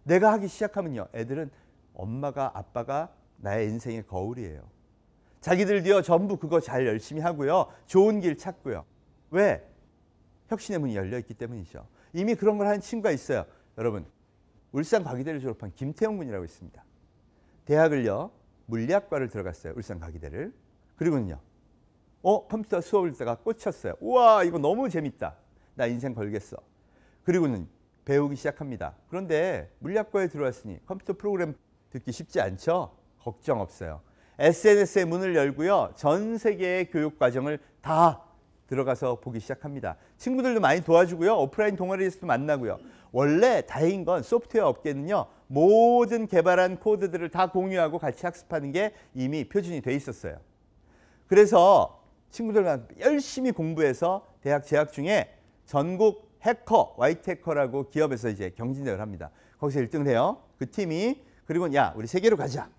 내가 하기 시작하면요. 애들은 엄마가 아빠가 나의 인생의 거울이에요. 자기들도요 전부 그거 잘 열심히 하고요. 좋은 길 찾고요. 왜? 혁신의 문이 열려 있기 때문이죠. 이미 그런 걸 하는 친구가 있어요. 여러분, 울산과기대를 졸업한 김태용 군이라고 있습니다. 대학을요 물리학과를 들어갔어요. 울산과기대를. 그리고는요 컴퓨터 수업을 듣다가 꽂혔어요. 우와, 이거 너무 재밌다. 나 인생 걸겠어. 그리고는 배우기 시작합니다. 그런데 물리학과에 들어왔으니 컴퓨터 프로그램 듣기 쉽지 않죠? 걱정 없어요. SNS의 문을 열고요. 전 세계의 교육 과정을 다 들어가서 보기 시작합니다. 친구들도 많이 도와주고요. 오프라인 동아리에서도 만나고요. 원래 다행인 건 소프트웨어 업계는요. 모든 개발한 코드들을 다 공유하고 같이 학습하는 게 이미 표준이 돼 있었어요. 그래서 친구들과 열심히 공부해서 대학 재학 중에 전국 해커, 화이트 해커라고 기업에서 이제 경진대회를 합니다. 거기서 1등을 해요. 그 팀이. 그리고 야, 우리 세계로 가자.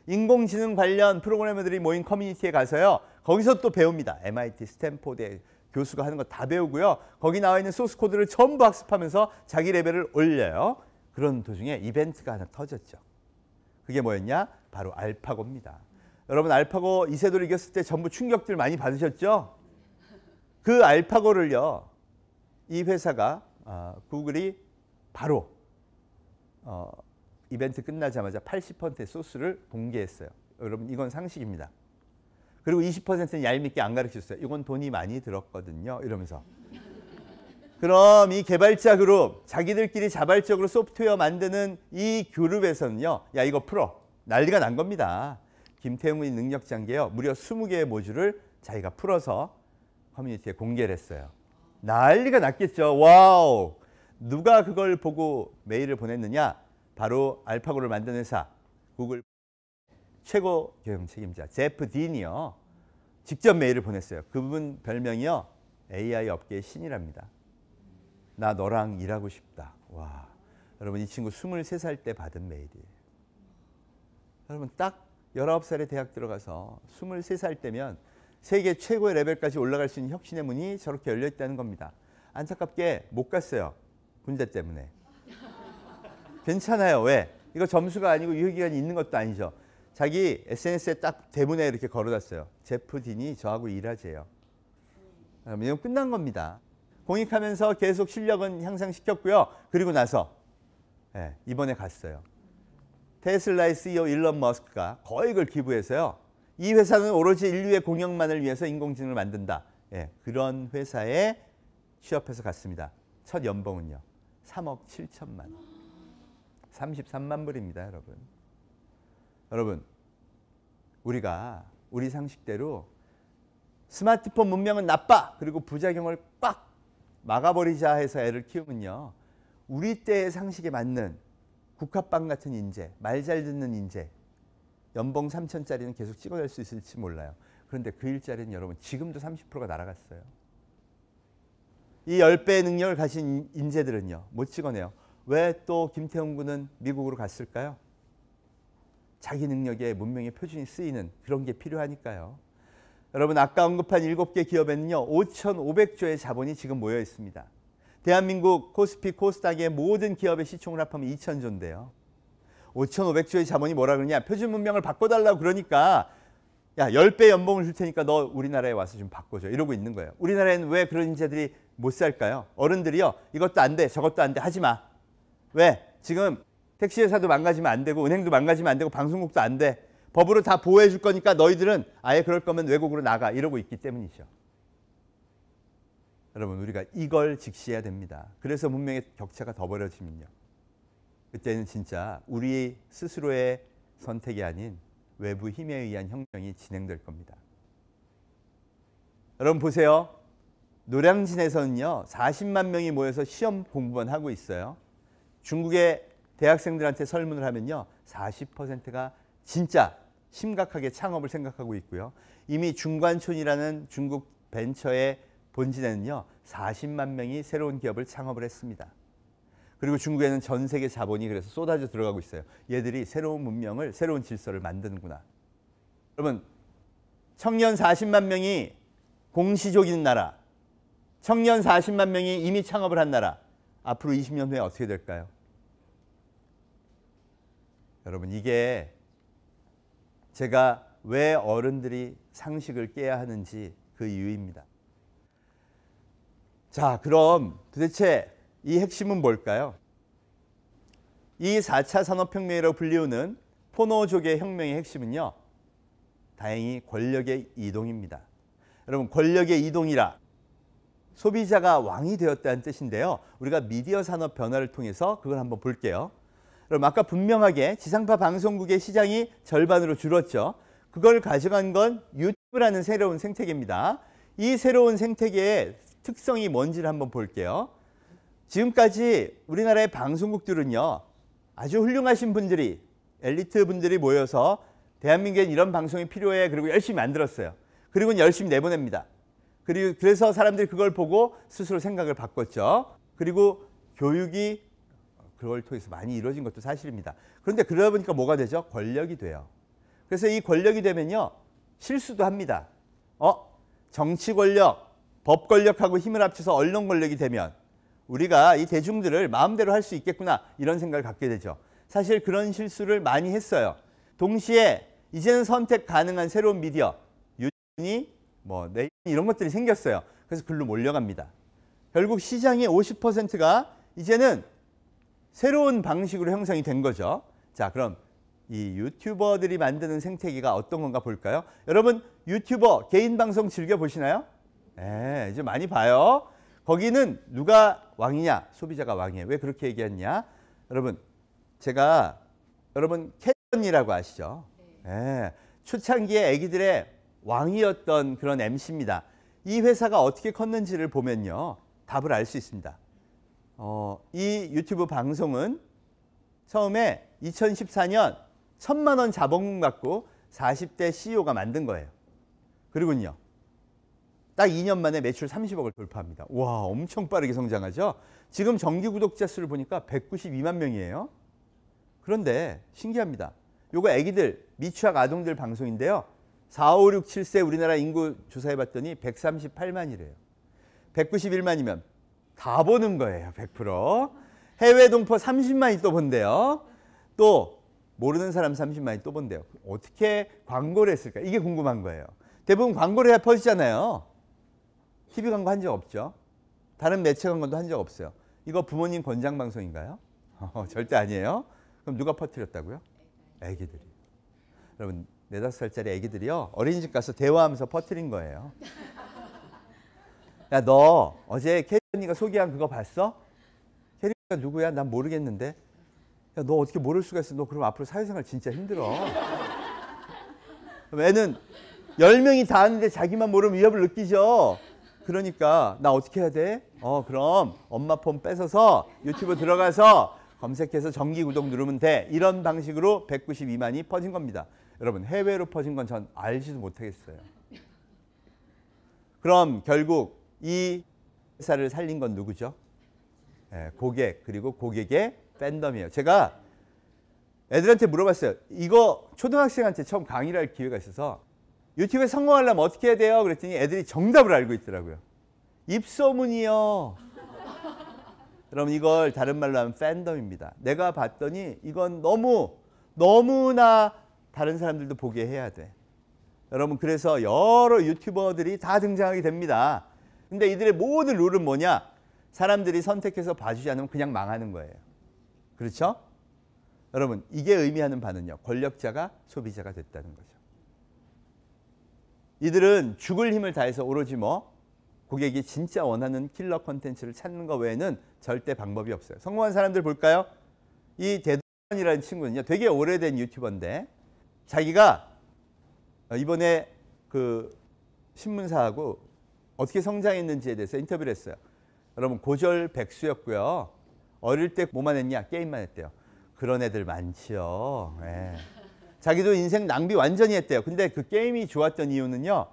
인공지능 관련 프로그래머들이 모인 커뮤니티에 가서요. 거기서 또 배웁니다. MIT, 스탠포드의 교수가 하는 거 다 배우고요. 거기 나와 있는 소스 코드를 전부 학습하면서 자기 레벨을 올려요. 그런 도중에 이벤트가 하나 터졌죠. 그게 뭐였냐? 바로 알파고입니다. 여러분, 알파고 이세돌 이겼을 때 전부 충격들 많이 받으셨죠? 그 알파고를요. 이 회사가 구글이 바로 이벤트 끝나자마자 80%의 소스를 공개했어요. 여러분, 이건 상식입니다. 그리고 20%는 얄밉게 안 가르쳤어요. 이건 돈이 많이 들었거든요. 이러면서. 그럼 이 개발자 그룹, 자기들끼리 자발적으로 소프트웨어 만드는 이 그룹에서는요. 야, 이거 풀어. 난리가 난 겁니다. 김태웅의 능력자인게요. 무려 20개의 모듈을 자기가 풀어서 커뮤니티에 공개를 했어요. 난리가 났겠죠. 와우. 누가 그걸 보고 메일을 보냈느냐? 바로 알파고를 만든 회사 구글 최고 경영 책임자 제프 딘이요. 직접 메일을 보냈어요. 그분 별명이요. AI 업계의 신이랍니다. 나 너랑 일하고 싶다. 와, 여러분 이 친구 23살 때 받은 메일이에요. 여러분 딱 19살에 대학 들어가서 23살 때면 세계 최고의 레벨까지 올라갈 수 있는 혁신의 문이 저렇게 열려 있다는 겁니다. 안타깝게 못 갔어요. 군대 때문에. 괜찮아요. 왜? 이거 점수가 아니고 유효기간이 있는 것도 아니죠. 자기 SNS에 딱 대문에 이렇게 걸어놨어요. 제프 딘이 저하고 일하재요. 이건 끝난 겁니다. 공익하면서 계속 실력은 향상시켰고요. 그리고 나서 이번에 갔어요. 테슬라의 CEO 일론 머스크가 거의 그걸 기부해서요. 이 회사는 오로지 인류의 공영만을 위해서 인공지능을 만든다. 그런 회사에 취업해서 갔습니다. 첫 연봉은요. 3억 7천만 원. 33만 불입니다, 여러분. 여러분, 우리가 우리 상식대로 스마트폰 문명은 나빠. 그리고 부작용을 꽉 막아버리자 해서 애를 키우면요. 우리 때의 상식에 맞는 국화빵 같은 인재, 말 잘 듣는 인재, 연봉 3천짜리는 계속 찍어낼 수 있을지 몰라요. 그런데 그 일자리는 여러분 지금도 30%가 날아갔어요. 이 10배의 능력을 가진 인재들은요. 못 찍어내요. 왜 또 김태웅 군은 미국으로 갔을까요? 자기 능력에 문명의 표준이 쓰이는 그런 게 필요하니까요. 여러분 아까 언급한 7개 기업에는요. 5,500조의 자본이 지금 모여 있습니다. 대한민국 코스피 코스닥의 모든 기업의 시총을 합하면 2,000조인데요. 5,500조의 자본이 뭐라 그러냐. 표준 문명을 바꿔달라고 그러니까 야 10배 연봉을 줄 테니까 너 우리나라에 와서 좀 바꿔줘. 이러고 있는 거예요. 우리나라에는 왜 그런 인재들이 못 살까요? 어른들이요. 이것도 안 돼. 저것도 안 돼. 하지 마. 왜? 지금 택시회사도 망가지면 안 되고 은행도 망가지면 안 되고 방송국도 안 돼. 법으로 다 보호해 줄 거니까 너희들은 아예 그럴 거면 외국으로 나가. 이러고 있기 때문이죠. 여러분 우리가 이걸 직시해야 됩니다. 그래서 문명의 격차가 더 벌어지면요. 그때는 진짜 우리 스스로의 선택이 아닌 외부 힘에 의한 혁명이 진행될 겁니다. 여러분 보세요. 노량진에서는요. 40만 명이 모여서 시험 공부만 하고 있어요. 중국의 대학생들한테 설문을 하면요. 40%가 진짜 심각하게 창업을 생각하고 있고요. 이미 중관촌이라는 중국 벤처의 본진에는요. 40만 명이 새로운 기업을 창업을 했습니다. 그리고 중국에는 전 세계 자본이 그래서 쏟아져 들어가고 있어요. 얘들이 새로운 문명을, 새로운 질서를 만드는구나. 여러분, 청년 40만 명이 공시족인 나라, 청년 40만 명이 이미 창업을 한 나라, 앞으로 20년 후에 어떻게 될까요? 여러분, 이게 제가 왜 어른들이 상식을 깨야 하는지 그 이유입니다. 자, 그럼 도대체 이 핵심은 뭘까요? 이 4차 산업혁명이라고 불리우는 포노족의 혁명의 핵심은요, 다행히 권력의 이동입니다. 여러분, 권력의 이동이라 소비자가 왕이 되었다는 뜻인데요. 우리가 미디어 산업 변화를 통해서 그걸 한번 볼게요. 그럼 아까 분명하게 지상파 방송국의 시장이 절반으로 줄었죠. 그걸 가져간 건 유튜브라는 새로운 생태계입니다. 이 새로운 생태계의 특성이 뭔지를 한번 볼게요. 지금까지 우리나라의 방송국들은요, 아주 훌륭하신 분들이, 엘리트 분들이 모여서 대한민국엔 이런 방송이 필요해. 그리고 열심히 만들었어요. 그리고 열심히 내보냅니다. 그래서 사람들이 그걸 보고 스스로 생각을 바꿨죠. 그리고 교육이 그걸 통해서 많이 이루어진 것도 사실입니다. 그런데 그러다 보니까 뭐가 되죠? 권력이 돼요. 그래서 이 권력이 되면요, 실수도 합니다. 정치 권력, 법 권력하고 힘을 합쳐서 언론 권력이 되면 우리가 이 대중들을 마음대로 할 수 있겠구나, 이런 생각을 갖게 되죠. 사실 그런 실수를 많이 했어요. 동시에 이제는 선택 가능한 새로운 미디어, 유튜브니 네이버 이런 것들이 생겼어요. 그래서 글로 몰려갑니다. 결국 시장의 50%가 이제는 새로운 방식으로 형성이 된 거죠. 자, 그럼 이 유튜버들이 만드는 생태계가 어떤 건가 볼까요? 여러분, 유튜버 개인 방송 즐겨 보시나요? 네, 이제 많이 봐요. 거기는 누가 왕이냐? 소비자가 왕이에요. 왜 그렇게 얘기했냐? 여러분, 제가 여러분 캐년이라고 아시죠? 네, 초창기에 아기들의 왕이었던 그런 MC입니다. 이 회사가 어떻게 컸는지를 보면요, 답을 알 수 있습니다. 이 유튜브 방송은 처음에 2014년 1,000만 원 자본금 갖고 40대 CEO가 만든 거예요. 그리고요, 딱 2년 만에 매출 30억을 돌파합니다. 와, 엄청 빠르게 성장하죠. 지금 정기 구독자 수를 보니까 192만 명이에요. 그런데 신기합니다. 요거 애기들, 미취학 아동들 방송인데요. 4, 5, 6, 7세 우리나라 인구 조사해봤더니 138만이래요. 191만이면 다 보는 거예요. 100%. 해외 동포 30만이 또 본대요. 또 모르는 사람 30만이 또 본대요. 어떻게 광고를 했을까? 이게 궁금한 거예요. 대부분 광고를 해야 퍼지잖아요. TV 광고 한 적 없죠. 다른 매체 광고도 한 적 없어요. 이거 부모님 권장 방송인가요? 절대 아니에요. 그럼 누가 퍼뜨렸다고요? 애기들이. 여러분, 4, 5살짜리 애기들이요, 어린이집 가서 대화하면서 퍼뜨린 거예요. 야, 너 어제 캐리 언니가 소개한 그거 봤어? 캐리 언니가 누구야? 난 모르겠는데. 야, 너 어떻게 모를 수가 있어? 너 그럼 앞으로 사회생활 진짜 힘들어. 애는 10명이 다 하는데 자기만 모르면 위협을 느끼죠. 그러니까 나 어떻게 해야 돼? 그럼 엄마 폰 뺏어서 유튜브 들어가서 검색해서 정기 구독 누르면 돼. 이런 방식으로 192만이 퍼진 겁니다. 여러분, 해외로 퍼진 건 전 알지도 못하겠어요. 그럼 결국 이 회사를 살린 건 누구죠? 고객, 그리고 고객의 팬덤이에요. 제가 애들한테 물어봤어요. 이거 초등학생한테 처음 강의를 할 기회가 있어서 유튜브에 성공하려면 어떻게 해야 돼요? 그랬더니 애들이 정답을 알고 있더라고요. 입소문이요. 여러분, 이걸 다른 말로 하면 팬덤입니다. 내가 봤더니 이건 너무나 다른 사람들도 보게 해야 돼. 여러분, 그래서 여러 유튜버들이 다 등장하게 됩니다. 근데 이들의 모든 룰은 뭐냐? 사람들이 선택해서 봐주지 않으면 그냥 망하는 거예요. 그렇죠? 여러분, 이게 의미하는 바는요, 권력자가 소비자가 됐다는 거죠. 이들은 죽을 힘을 다해서 오로지 고객이 진짜 원하는 킬러 콘텐츠를 찾는 것 외에는 절대 방법이 없어요. 성공한 사람들 볼까요? 이 대도현이라는 친구는요, 되게 오래된 유튜버인데 자기가 이번에 그 신문사하고 어떻게 성장했는지에 대해서 인터뷰를 했어요. 여러분, 고졸 백수였고요. 어릴 때 뭐만 했냐? 게임만 했대요. 그런 애들 많지요. 네. 자기도 인생 낭비 완전히 했대요. 근데 그 게임이 좋았던 이유는요,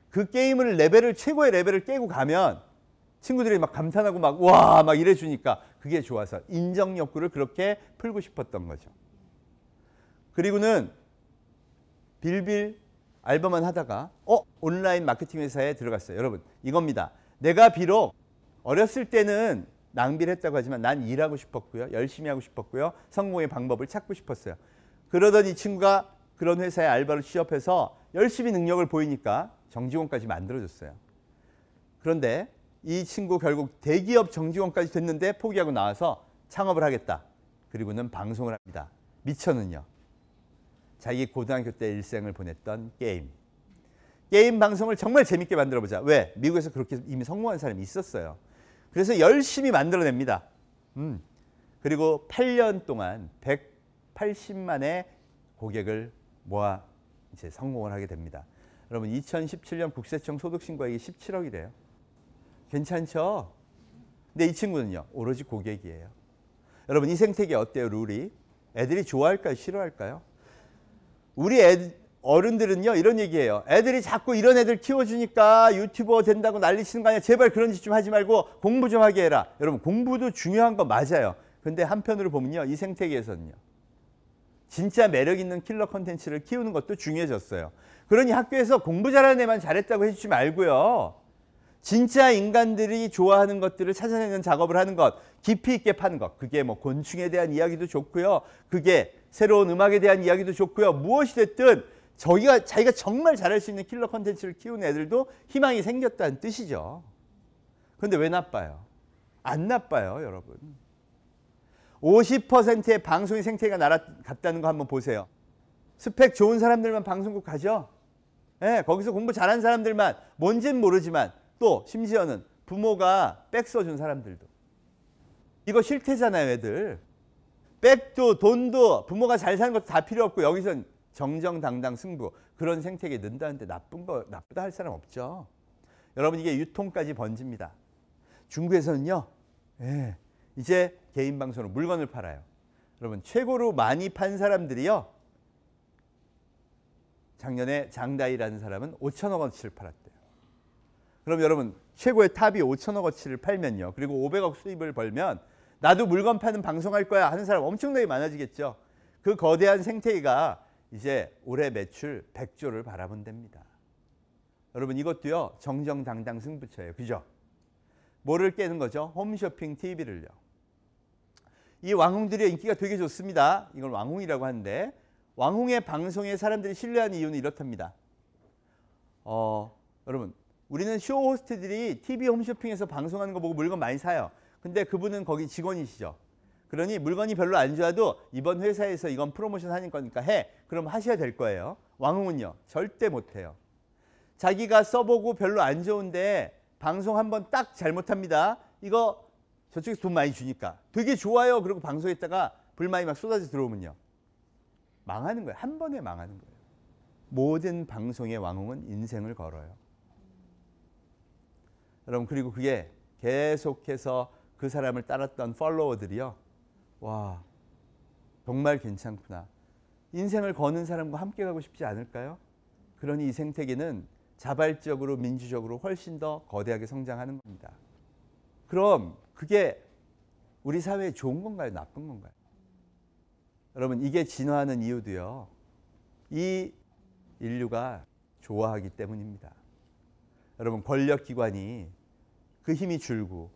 그 게임을 최고의 레벨을 깨고 가면 친구들이 막 감탄하고 막 이래 주니까 그게 좋아서 인정 욕구를 그렇게 풀고 싶었던 거죠. 그리고는 빌빌 알바만 하다가 온라인 마케팅 회사에 들어갔어요. 여러분, 이겁니다. 내가 비록 어렸을 때는 낭비를 했다고 하지만 난 일하고 싶었고요. 열심히 하고 싶었고요. 성공의 방법을 찾고 싶었어요. 그러던 이 친구가 그런 회사에 알바로 취업해서 열심히 능력을 보이니까 정직원까지 만들어줬어요. 그런데 이 친구 결국 대기업 정직원까지 됐는데 포기하고 나와서 창업을 하겠다. 그리고는 방송을 합니다. 미천은요. 자기 고등학교 때 일생을 보냈던 게임 방송을 정말 재밌게 만들어보자. 왜? 미국에서 그렇게 이미 성공한 사람이 있었어요. 그래서 열심히 만들어냅니다. 그리고 8년 동안 180만의 고객을 모아 이제 성공을 하게 됩니다. 여러분 2017년 국세청 소득신고액이 17억이래요. 괜찮죠? 근데 이 친구는요. 오로지 고객이에요. 여러분 이 생태계 어때요? 룰이? 애들이 좋아할까요? 싫어할까요? 우리 어른들은요. 이런 얘기해요. 애들이 자꾸 이런 애들 키워주니까 유튜버 된다고 난리치는 거 아니야. 제발 그런 짓 좀 하지 말고 공부 좀 하게 해라. 여러분 공부도 중요한 거 맞아요. 근데 한편으로 보면요. 이 생태계에서는요. 진짜 매력 있는 킬러 콘텐츠를 키우는 것도 중요해졌어요. 그러니 학교에서 공부 잘하는 애만 잘했다고 해주지 말고요. 진짜 인간들이 좋아하는 것들을 찾아내는 작업을 하는 것, 깊이 있게 파는 것. 그게 뭐 곤충에 대한 이야기도 좋고요. 그게 새로운 음악에 대한 이야기도 좋고요. 무엇이 됐든 자기가 정말 잘할 수 있는 킬러 콘텐츠를 키우는 애들도 희망이 생겼다는 뜻이죠. 그런데 왜 나빠요? 안 나빠요, 여러분. 50%의 방송의 생태계가 날아갔다는 거 한번 보세요. 스펙 좋은 사람들만 방송국 가죠? 네, 거기서 공부 잘하는 사람들만, 뭔지는 모르지만 또 심지어는 부모가 백 써준 사람들도. 이거 실태잖아요, 애들. 백도 돈도 부모가 잘 사는 것도 다 필요 없고 여기선 정정당당 승부. 그런 생태계에 넣는다는데 나쁘다 할 사람 없죠. 여러분 이게 유통까지 번집니다. 중국에서는요. 이제 개인 방송으로 물건을 팔아요. 여러분 최고로 많이 판 사람들이요. 작년에 장다이라는 사람은 5천억 원치를 팔았대요. 그럼 여러분 최고의 탑이 5천억 원치를 팔면요. 그리고 500억 수입을 벌면 나도 물건 파는 방송할 거야 하는 사람 엄청나게 많아지겠죠. 그 거대한 생태계가 이제 올해 매출 100조를 바라본답니다. 여러분 이것도요. 정정당당 승부처예요. 그죠? 뭐를 깨는 거죠? 홈쇼핑 TV를요. 이 왕홍들의 인기가 되게 좋습니다. 이걸 왕홍이라고 하는데 왕홍의 방송에 사람들이 신뢰하는 이유는 이렇답니다. 여러분 우리는 쇼 호스트들이 TV 홈쇼핑에서 방송하는 거 보고 물건 많이 사요. 근데 그분은 거기 직원이시죠. 그러니 물건이 별로 안 좋아도 이번 회사에서 이건 프로모션 하는 거니까 해. 그럼 하셔야 될 거예요. 왕홍은요. 절대 못해요. 자기가 써보고 별로 안 좋은데 방송 한번 딱 잘못합니다. 이거 저쪽에서 돈 많이 주니까 되게 좋아요. 그리고 방송했다가 불만이 막 쏟아져 들어오면요. 망하는 거예요. 한 번에 망하는 거예요. 모든 방송의 왕홍은 인생을 걸어요. 여러분 그리고 그게 계속해서 그 사람을 따랐던 팔로워들이요. 와 정말 괜찮구나. 인생을 거는 사람과 함께 가고 싶지 않을까요? 그러니 이 생태계는 자발적으로 민주적으로 훨씬 더 거대하게 성장하는 겁니다. 그럼 그게 우리 사회에 좋은 건가요? 나쁜 건가요? 여러분 이게 진화하는 이유도요. 이 인류가 좋아하기 때문입니다. 여러분 권력기관이 그 힘이 줄고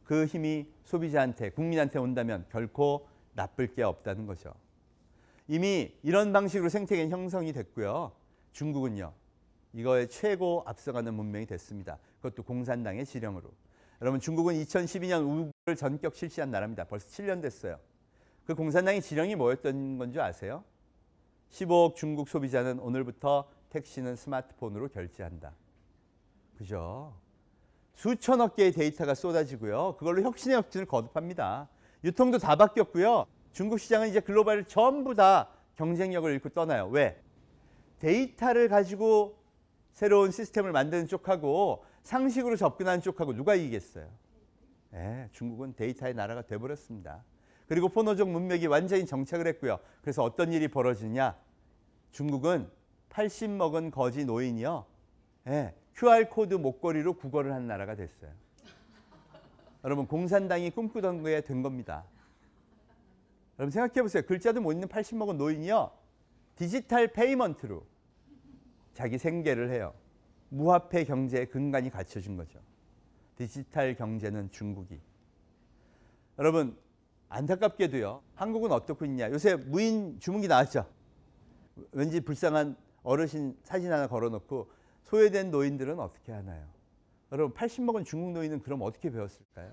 그 힘이 소비자한테 국민한테 온다면 결코 나쁠 게 없다는 거죠. 이미 이런 방식으로 생태계는 형성이 됐고요. 중국은요. 이거에 최고 앞서가는 문명이 됐습니다. 그것도 공산당의 지령으로. 여러분 중국은 2012년 우이구르를 전격 실시한 나라입니다. 벌써 7년 됐어요. 그 공산당의 지령이 뭐였던 건지 아세요? 15억 중국 소비자는 오늘부터 택시는 스마트폰으로 결제한다. 그죠? 수천억 개의 데이터가 쏟아지고요. 그걸로 혁신의 혁신을 거듭합니다. 유통도 다 바뀌었고요. 중국 시장은 이제 글로벌 전부 다 경쟁력을 잃고 떠나요. 왜? 데이터를 가지고 새로운 시스템을 만드는 쪽하고 상식으로 접근하는 쪽하고 누가 이기겠어요? 중국은 데이터의 나라가 돼버렸습니다. 그리고 포노족 문명이 완전히 정착을 했고요. 그래서 어떤 일이 벌어지냐? 중국은 80 먹은 거지 노인이요. QR코드 목걸이로 국어를 하는 나라가 됐어요. 여러분 공산당이 꿈꾸던 게 된 겁니다. 여러분 생각해 보세요. 글자도 못 읽는 80 먹은 노인이요. 디지털 페이먼트로 자기 생계를 해요. 무화폐 경제의 근간이 갖춰진 거죠. 디지털 경제는 중국이. 여러분 안타깝게도요. 한국은 어떻고 있냐. 요새 무인 주문기 나왔죠. 왠지 불쌍한 어르신 사진 하나 걸어놓고 소외된 노인들은 어떻게 하나요? 여러분 80 먹은 중국 노인은 그럼 어떻게 배웠을까요?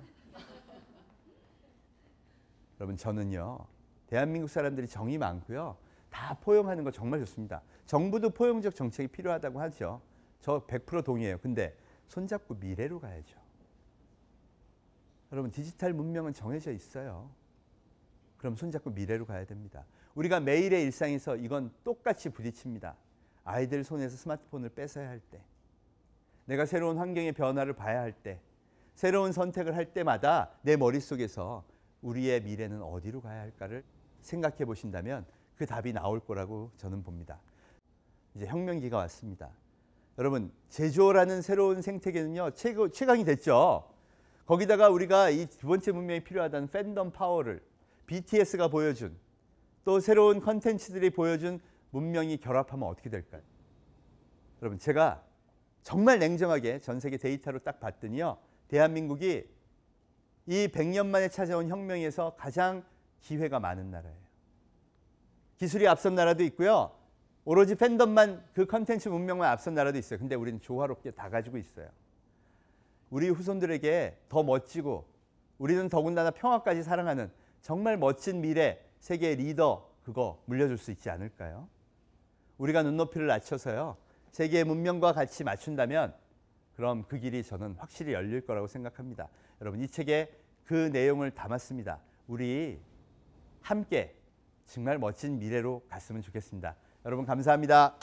여러분 저는요. 대한민국 사람들이 정이 많고요. 다 포용하는 거 정말 좋습니다. 정부도 포용적 정책이 필요하다고 하죠. 저 100% 동의해요. 근데 손잡고 미래로 가야죠. 여러분 디지털 문명은 정해져 있어요. 그럼 손잡고 미래로 가야 됩니다. 우리가 매일의 일상에서 이건 똑같이 부딪힙니다. 아이들 손에서 스마트폰을 뺏어야 할 때, 내가 새로운 환경의 변화를 봐야 할 때, 새로운 선택을 할 때마다 내 머릿속에서 우리의 미래는 어디로 가야 할까를 생각해 보신다면 그 답이 나올 거라고 저는 봅니다. 이제 혁명기가 왔습니다. 여러분 제조라는 새로운 생태계는요 최강이 됐죠. 거기다가 우리가 이 두 번째 문명이 필요하다는 팬덤 파워를 BTS가 보여준 또 새로운 컨텐츠들이 보여준 문명이 결합하면 어떻게 될까요? 여러분 제가 정말 냉정하게 전 세계 데이터로 딱 봤더니요. 대한민국이 이 100년 만에 찾아온 혁명에서 가장 기회가 많은 나라예요. 기술이 앞선 나라도 있고요. 오로지 팬덤만 그 컨텐츠 문명만 앞선 나라도 있어요. 근데 우리는 조화롭게 다 가지고 있어요. 우리 후손들에게 더 멋지고 우리는 더군다나 평화까지 사랑하는 정말 멋진 미래 세계의 리더 그거 물려줄 수 있지 않을까요? 우리가 눈높이를 낮춰서요. 세계의 문명과 같이 맞춘다면 그럼 그 길이 저는 확실히 열릴 거라고 생각합니다. 여러분 이 책에 그 내용을 담았습니다. 우리 함께 정말 멋진 미래로 갔으면 좋겠습니다. 여러분 감사합니다.